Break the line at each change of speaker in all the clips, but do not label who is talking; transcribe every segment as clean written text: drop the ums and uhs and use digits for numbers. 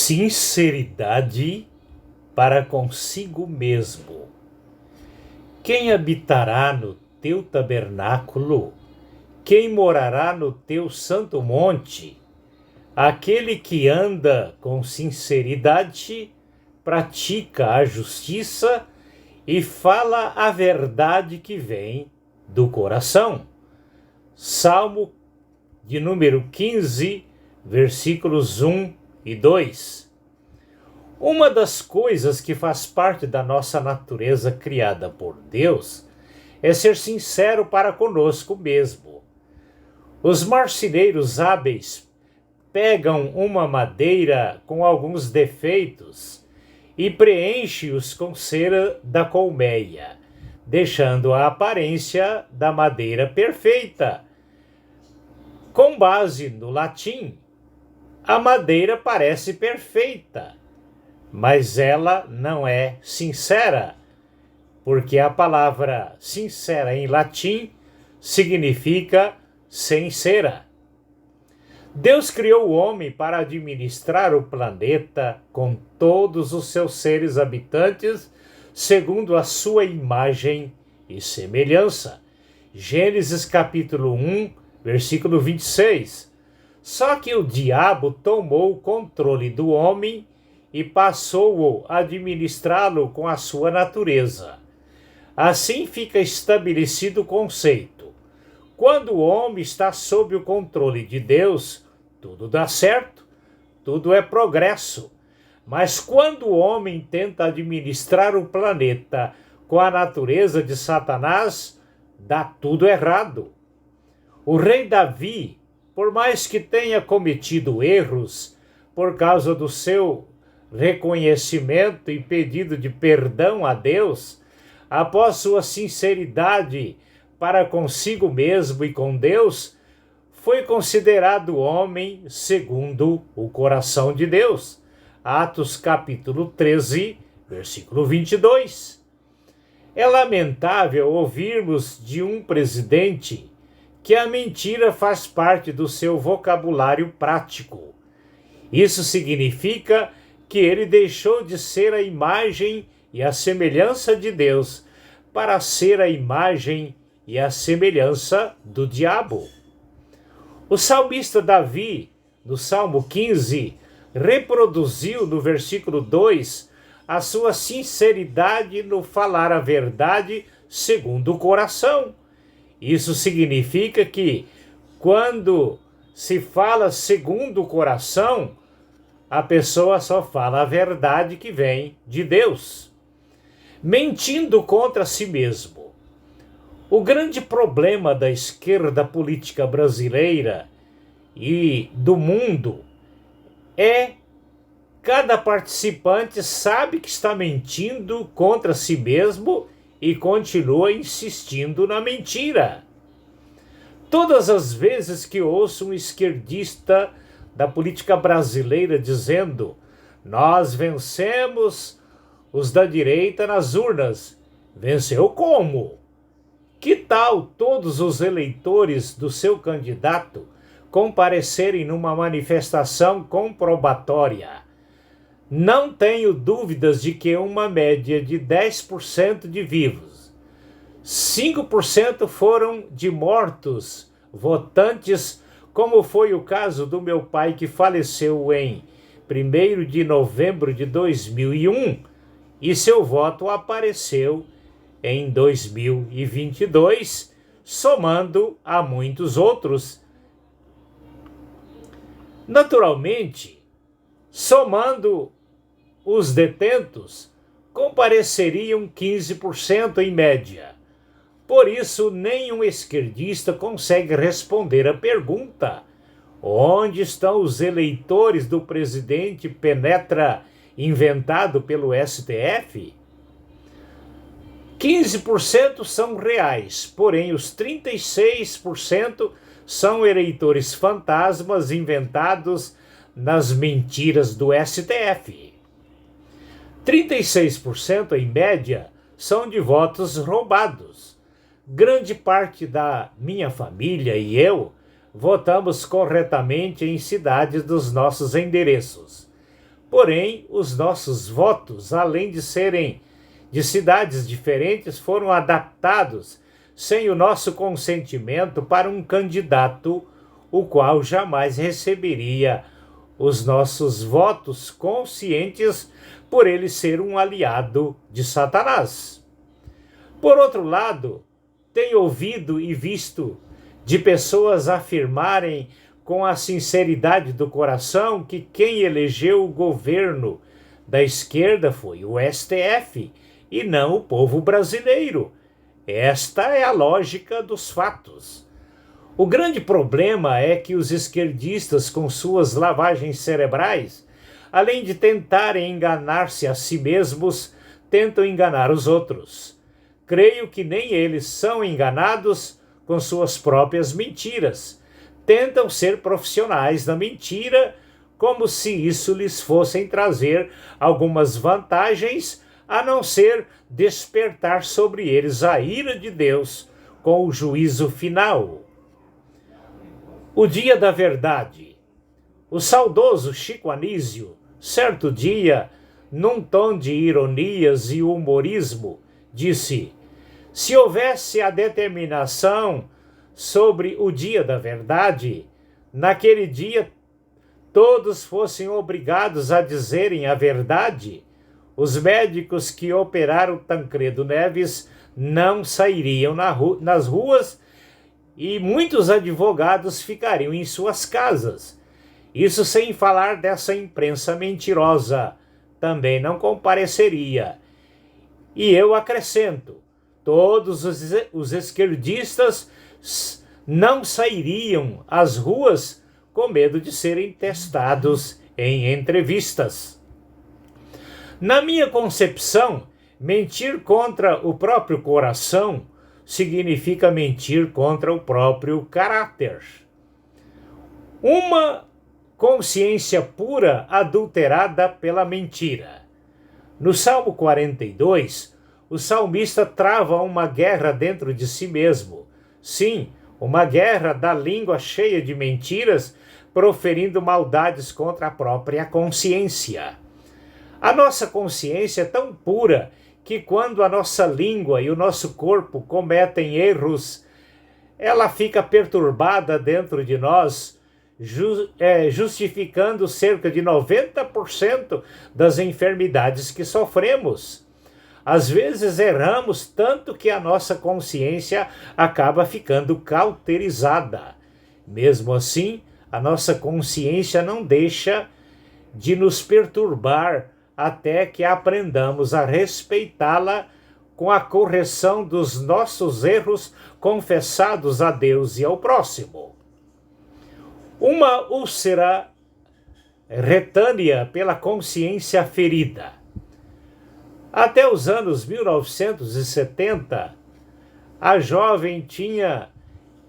Sinceridade para consigo mesmo. Quem habitará no teu tabernáculo? Quem morará no teu santo monte? Aquele que anda com sinceridade, pratica a justiça e fala a verdade que vem do coração. Salmo de número 15, versículos 1 e 2. Uma das coisas que faz parte da nossa natureza criada por Deus é ser sincero para conosco mesmo. Os marceneiros hábeis pegam uma madeira com alguns defeitos e preenchem-os com cera da colmeia, deixando a aparência da madeira perfeita. Com base no latim, a madeira parece perfeita, mas ela não é sincera, porque a palavra sincera em latim significa sem cera. Deus criou o homem para administrar o planeta com todos os seus seres habitantes, segundo a sua imagem e semelhança. Gênesis capítulo 1, versículo 26. Só que o diabo tomou o controle do homem e passou a administrá-lo com a sua natureza. Assim fica estabelecido o conceito: quando o homem está sob o controle de Deus, tudo dá certo, tudo é progresso. Mas quando o homem tenta administrar o planeta com a natureza de Satanás, dá tudo errado. O rei Davi, por mais que tenha cometido erros por causa do seu reconhecimento e pedido de perdão a Deus, após sua sinceridade para consigo mesmo e com Deus, foi considerado homem segundo o coração de Deus. Atos capítulo 13, versículo 22. É lamentável ouvirmos de um presidente que a mentira faz parte do seu vocabulário prático. Isso significa que ele deixou de ser a imagem e a semelhança de Deus para ser a imagem e a semelhança do diabo. O salmista Davi, no Salmo 15, reproduziu no versículo 2 a sua sinceridade no falar a verdade segundo o coração. Isso significa que, quando se fala segundo o coração, a pessoa só fala a verdade que vem de Deus, mentindo contra si mesmo. O grande problema da esquerda política brasileira e do mundo é cada participante sabe que está mentindo contra si mesmo e continua insistindo na mentira. Todas as vezes que ouço um esquerdista da política brasileira dizendo: nós vencemos os da direita nas urnas. Venceu como? Que tal todos os eleitores do seu candidato comparecerem numa manifestação comprobatória? Não tenho dúvidas de que uma média de 10% de vivos, 5% foram de mortos votantes, como foi o caso do meu pai, que faleceu em 1º de novembro de 2001, e seu voto apareceu em 2022, somando a muitos outros. Naturalmente, somando os detentos, compareceriam 15% em média. Por isso, nenhum esquerdista consegue responder a pergunta: onde estão os eleitores do presidente penetra inventado pelo STF? 15% são reais, porém os 36% são eleitores fantasmas inventados nas mentiras do STF. 36% em média são de votos roubados. Grande parte da minha família e eu votamos corretamente em cidades dos nossos endereços. Porém, os nossos votos, além de serem de cidades diferentes, foram adaptados sem o nosso consentimento para um candidato, o qual jamais receberia os nossos votos, conscientes por ele ser um aliado de Satanás. Por outro lado, tenho ouvido e visto de pessoas afirmarem com a sinceridade do coração que quem elegeu o governo da esquerda foi o STF e não o povo brasileiro. Esta é a lógica dos fatos. O grande problema é que os esquerdistas, com suas lavagens cerebrais, além de tentarem enganar-se a si mesmos, tentam enganar os outros. Creio que nem eles são enganados com suas próprias mentiras. Tentam ser profissionais da mentira, como se isso lhes fosse trazer algumas vantagens, a não ser despertar sobre eles a ira de Deus com o juízo final. O dia da verdade. O saudoso Chico Anísio, certo dia, num tom de ironias e humorismo, disse: se houvesse a determinação sobre o dia da verdade, naquele dia todos fossem obrigados a dizerem a verdade, os médicos que operaram Tancredo Neves não sairiam nas ruas e muitos advogados ficariam em suas casas. Isso sem falar dessa imprensa mentirosa, também não compareceria. E eu acrescento, todos os esquerdistas não sairiam às ruas com medo de serem testados em entrevistas. Na minha concepção, mentir contra o próprio coração significa mentir contra o próprio caráter. Uma consciência pura adulterada pela mentira. No Salmo 42, o salmista trava uma guerra dentro de si mesmo. Sim, uma guerra da língua cheia de mentiras, proferindo maldades contra a própria consciência. A nossa consciência é tão pura que quando a nossa língua e o nosso corpo cometem erros, ela fica perturbada dentro de nós, justificando cerca de 90% das enfermidades que sofremos. Às vezes erramos tanto que a nossa consciência acaba ficando cauterizada. Mesmo assim, a nossa consciência não deixa de nos perturbar até que aprendamos a respeitá-la com a correção dos nossos erros confessados a Deus e ao próximo. Uma úlcera retânea pela consciência ferida. Até os anos 1970, a jovem tinha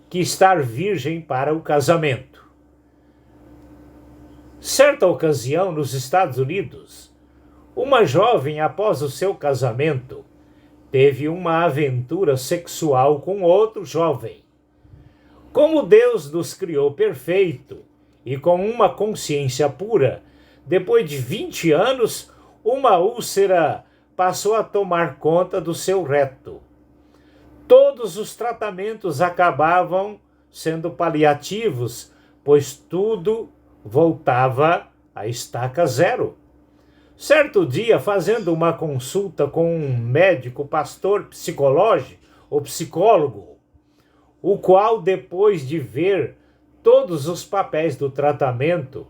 que estar virgem para o casamento. Certa ocasião, nos Estados Unidos, uma jovem, após o seu casamento, teve uma aventura sexual com outro jovem. Como Deus nos criou perfeito e com uma consciência pura, depois de 20 anos, uma úlcera passou a tomar conta do seu reto. Todos os tratamentos acabavam sendo paliativos, pois tudo voltava à estaca zero. Certo dia, fazendo uma consulta com um médico pastor psicológico ou psicólogo, o qual, depois de ver todos os papéis do tratamento,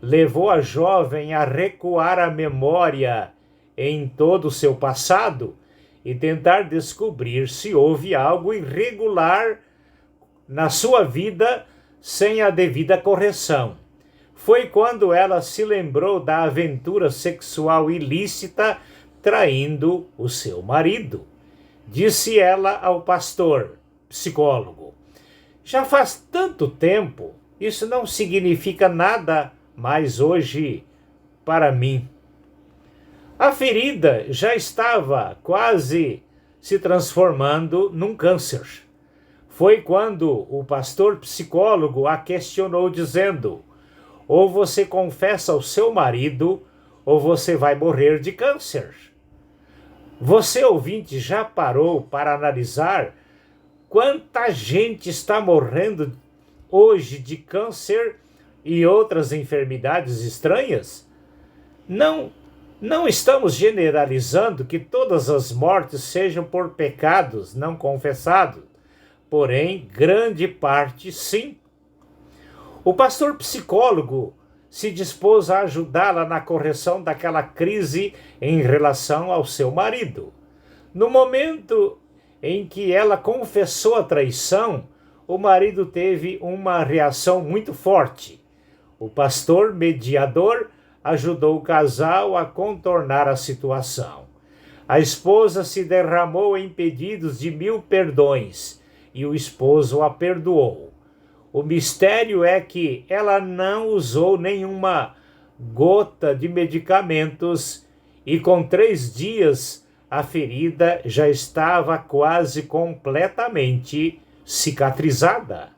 levou a jovem a recuar a memória em todo o seu passado e tentar descobrir se houve algo irregular na sua vida sem a devida correção. Foi quando ela se lembrou da aventura sexual ilícita traindo o seu marido. Disse ela ao pastor psicólogo: já faz tanto tempo, isso não significa nada mais hoje para mim. A ferida já estava quase se transformando num câncer. Foi quando o pastor psicólogo a questionou, dizendo: ou você confessa ao seu marido, ou você vai morrer de câncer. Você, ouvinte, já parou para analisar quanta gente está morrendo hoje de câncer e outras enfermidades estranhas? Não estamos generalizando que todas as mortes sejam por pecados não confessados, porém, grande parte sim. O pastor psicólogo se dispôs a ajudá-la na correção daquela crise em relação ao seu marido. No momento em que ela confessou a traição, o marido teve uma reação muito forte. O pastor mediador ajudou o casal a contornar a situação. A esposa se derramou em pedidos de 1000 perdões e o esposo a perdoou. O mistério é que ela não usou nenhuma gota de medicamentos e com 3 dias a ferida já estava quase completamente cicatrizada.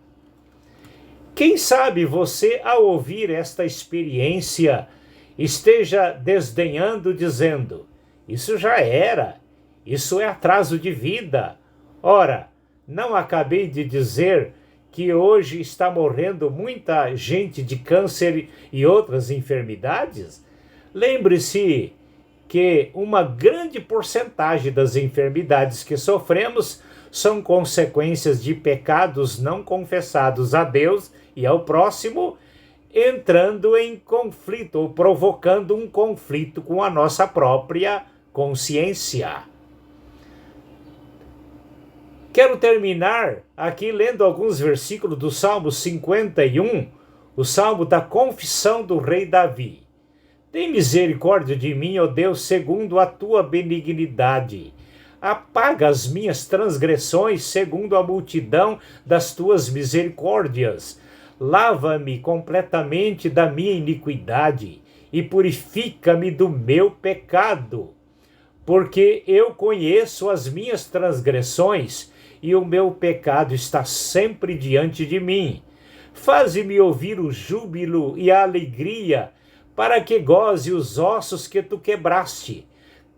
Quem sabe você, ao ouvir esta experiência, esteja desdenhando, dizendo: isso já era, isso é atraso de vida. Ora, não acabei de dizer que hoje está morrendo muita gente de câncer e outras enfermidades? Lembre-se que uma grande porcentagem das enfermidades que sofremos são consequências de pecados não confessados a Deus e ao próximo, entrando em conflito ou provocando um conflito com a nossa própria consciência. Quero terminar aqui lendo alguns versículos do Salmo 51, o Salmo da confissão do rei Davi. Tem misericórdia de mim, ó Deus, segundo a tua benignidade. Apaga as minhas transgressões segundo a multidão das tuas misericórdias. Lava-me completamente da minha iniquidade e purifica-me do meu pecado. Porque eu conheço as minhas transgressões e o meu pecado está sempre diante de mim. Faze-me ouvir o júbilo e a alegria, para que goze os ossos que tu quebraste.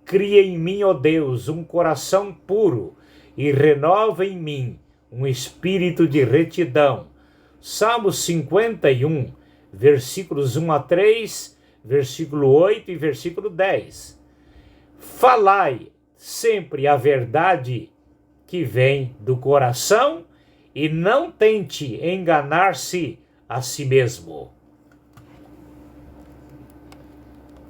Cria em mim, ó Deus, um coração puro e renova em mim um espírito de retidão. Salmo 51, versículos 1 a 3, versículo 8 e versículo 10. Falai sempre a verdade que vem do coração e não tente enganar-se a si mesmo.